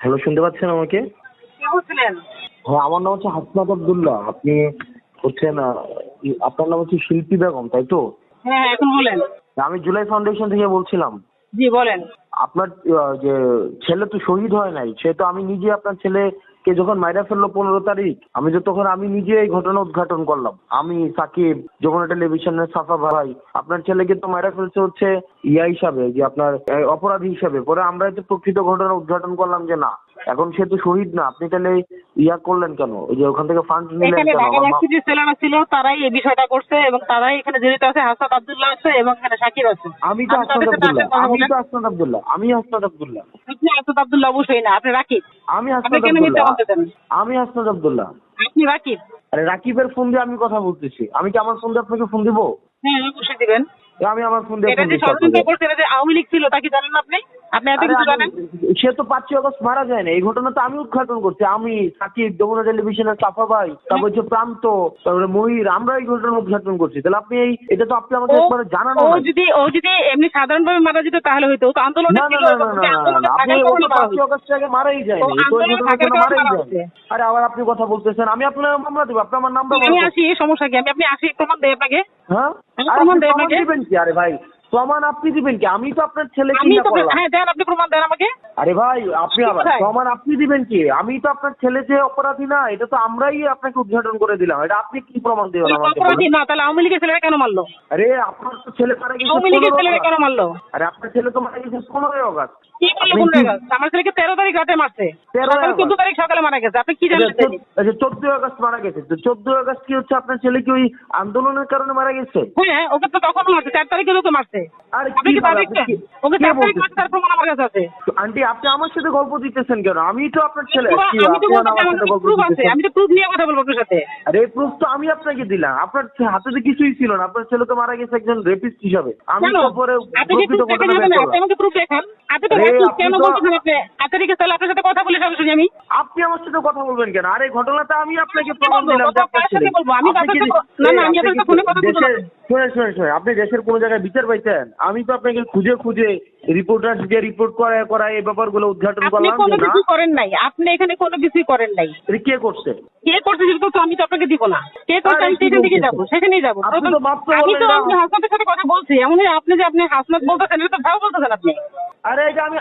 Hello, শুনতে পাচ্ছেন আমাকে? কে বলছিলেন? হ্যাঁ, আমার নাম হচ্ছে হাসনাত আব্দুল্লাহ। আপনি হচ্ছেন আপনার নাম হচ্ছে শিল্পী বেগম, তাই তো? হ্যাঁ, এখন বলেন। আমি জুলাই ফাউন্ডেশন থেকে বলছিলাম। জি বলেন। আপনার যে ছেলে তো শহীদ হয় নাই, সে তো আমি নিজে আপনার ছেলেকে যখন মাইরা ফেললো 15 তারিখ, আমি নিজে এই ঘটনা উদ্ঘাটন করলাম। আমি সাকিব, যমুনা টেলিভিশনের সাফা ভাই, আপনার ছেলেকে তো মাইরা ফেলছে হচ্ছে হিসাবে, যে আপনার অপরাধী হিসাবে। পরে আমরা যে প্রকৃত ঘটনা উদ্ঘাটন করলাম যে না, এখন সে তো শহীদ না, আপনি তাহলে করলেন কেন? ওই যে ওখান থেকে ফান্ড নিলেন এখানে কেন? ঢাকা ভার্সিটির ছেলেরা ছিল, তারাই এই বিষয়টা করছে এবং তারাই এখানে জড়িত আছে। হাসনাত আব্দুল্লাহ আছে এবং এখানে শাকির আছে। আমি তো হাসনাত আব্দুল্লাহ। আপনি হাসনাত আব্দুল্লাহ অবশ্যই না, আপনি রাকিব। আমি আপনি হাসনাত কেন মিথ্যা আব্দুল্লাহ। বলতেছেন? আমি হাসনাত আব্দুল্লাহ। আপনি রাকিব। আরে রাকিবের ফোন দিয়ে আমি কথা বলতেছি। আমি কি আমার ফোন দিয়ে আপনাকে ফোন দিব? হ্যাঁ, অবশ্যই দিবেন। আমি আমার ফোন দিয়ে এটা ফোন যে দিচ্ছি ষড়যন্ত্র আপনাকে। করছে, এটা যে আওয়ামী লীগ ছিল, তা কি জানেন আপনি? আপনি এত আরে কিছু জানেন? সে তো 5ই আগস্ট মারা যায় না, এই ঘটনা তো আমি উদ্ঘাটন করছি। আমি, সাকিব, যমুনা টেলিভিশনের সাফা ভাই, তারপর হচ্ছে প্রান্ত, তারপরে মহির, আমরা এই ঘটনা উদ্ঘাটন করছি। তাহলে আপনি এটা তো আপনি আমাকে একবারে জানানো ও নাই। যদি এমনি সাধারণভাবে মারা যেত তাহলে হয়তো। ও তো আন্দোলনে না না ছিল না এবং না যে না আন্দোলনে না, আপনি থাকার ও কারণে তো মারা 5ই হয়েছে। আগস্ট আগে মারাই যায়নি, ও এই তো এই আন্দোলনে ঘটনার থাকার জন্য কারণে মারাই মারা যায়নি। হয়েছে। আরে আবার আপনি কথা বলতেছেন, আমি আপনার মামলা দেবো, আপনি আমার নামটা আমি বলবো। আসি, সমস্যা কি? আপনি আসি, প্রমাণ দেয় আপনাকে। হ্যাঁ, আমি আর প্রমাণ আপনি দেয় প্রমাণ আপনাকে। দিবেন কি? আরে ভাই, প্রমাণ আপনি দিবেন কি? আমি তো আপনার ছেলেকে আমি তো করলাম। হ্যাঁ, দেন, আপনি প্রমাণ দেন আমাকে। আরে ভাই, আপনি আবার কোথায়? প্রমাণ আপনি দিবেন কি? আমি তো আপনার ছেলে যে অপরাধী না, এটা তো আমরাই আপনাকে উদ্ঘাটন করে দিলাম। এটা আপনি কি প্রমাণ দিবেন আমাকে অপরাধী বলেন? না, তাহলে আওয়ামী লীগের ছেলেরা কেন মারলো? আরে আপনার তো ছেলে মারা গেছে আওয়ামী লীগের 15 ছেলেরা আগস্ট। কেন মারলো? আরে আপনার ছেলে তো মারা গেছে 15 আগস্ট। কি করলো আপনি কোন কি জায়গা? আমার ছেলেকে 13 তারিখ রাতে মারছে। 13 সকালে 14 আগস্ট? তারিখ সকালে মারা গেছে। আপনি কি জানেন? 14 আগস্ট মারা গেছে। তো 14 আগস্ট কি হচ্ছে আপনার ছেলে কি ওই আন্দোলনের কারণে মারা গেছে? হ্যাঁ, ওকে তো তখনও মারছে, 4 তারিখে ওকে মারছে। আরে আপনি কি কি তা বলেন? দেখছেন? ওকে 4 তারিখ মারছে, তার প্রমাণ আমার কাছে আছে। আন্টি, আপনি আমার সাথে গল্প দিতেছেন কেন? আমি তো আপনার ছেলে। কি আমি তো আপনি বলতে আমার আমার সাথে কাছে গল্প প্রুফ আছে। দিতেছেন? আমি তো প্রুফ নিয়ে কথা বলবো আপনার সাথে। আরে প্রুফ তো আমি আপনাকে দিলাম। আপনার হাতে তো কিছুই ছিল না। আপনার ছেলে তো মারা গেছে একজন রেপিস্ট হিসাবে। আমি কেন? তো পরে আপনি কি প্রকৃত প্রুফ দেখে ঘটনা বের যাবেন? আপনি করলাম। আমাকে প্রুফ দেখান। আপনি তো আরে রাখুন, আপনি কেন তো বলতেছেন আপনি? আচ্ছা ঠিক আছে, তাহলে আপনার সাথে কথা বলে সরাসরি আমি। আপনি আমার সাথে কথা বলবেন কেন? আরে ঘটনাটা আমি আপনাকে কি প্রমাণ বলবো? দিলাম যে কথা আপনার কার ছেলে। সাথে বলবো? আমি তো আপনি কি আপনার সাথে না, আমি আপনি আপনার কি সাথে ফোনে কথা বলবো না। দেশের শুনে আপনি দেশের কোনো জায়গায় বিচার পাইছেন? আমি তো আপনাকে খুঁজে খুঁজে রিপোর্টার দিয়ে রিপোর্ট করায় এই ব্যাপারগুলো উদ্ঘাটন আপনি করলাম কোনো যে না। কিছু করেন নাই। আপনি এখানে কোনো কিছুই করেন নাই। এটা কে করছে? কে করছে সেটা তো আমি তো আপনাকে দিব না। কে করছে আরে আমি কি সেখান থেকে বলতেছেন? যাবো, সেখানেই যাবো। আপনি তো মাত্র আমি বললেন তো এটা। আমি হাসনাতের সাথে কথা বলছি। এমন আপনি যে আপনি হাসনাত বলতেছেন, এটা তো ভাও বলতেছেন আপনি। আরে এটা আমি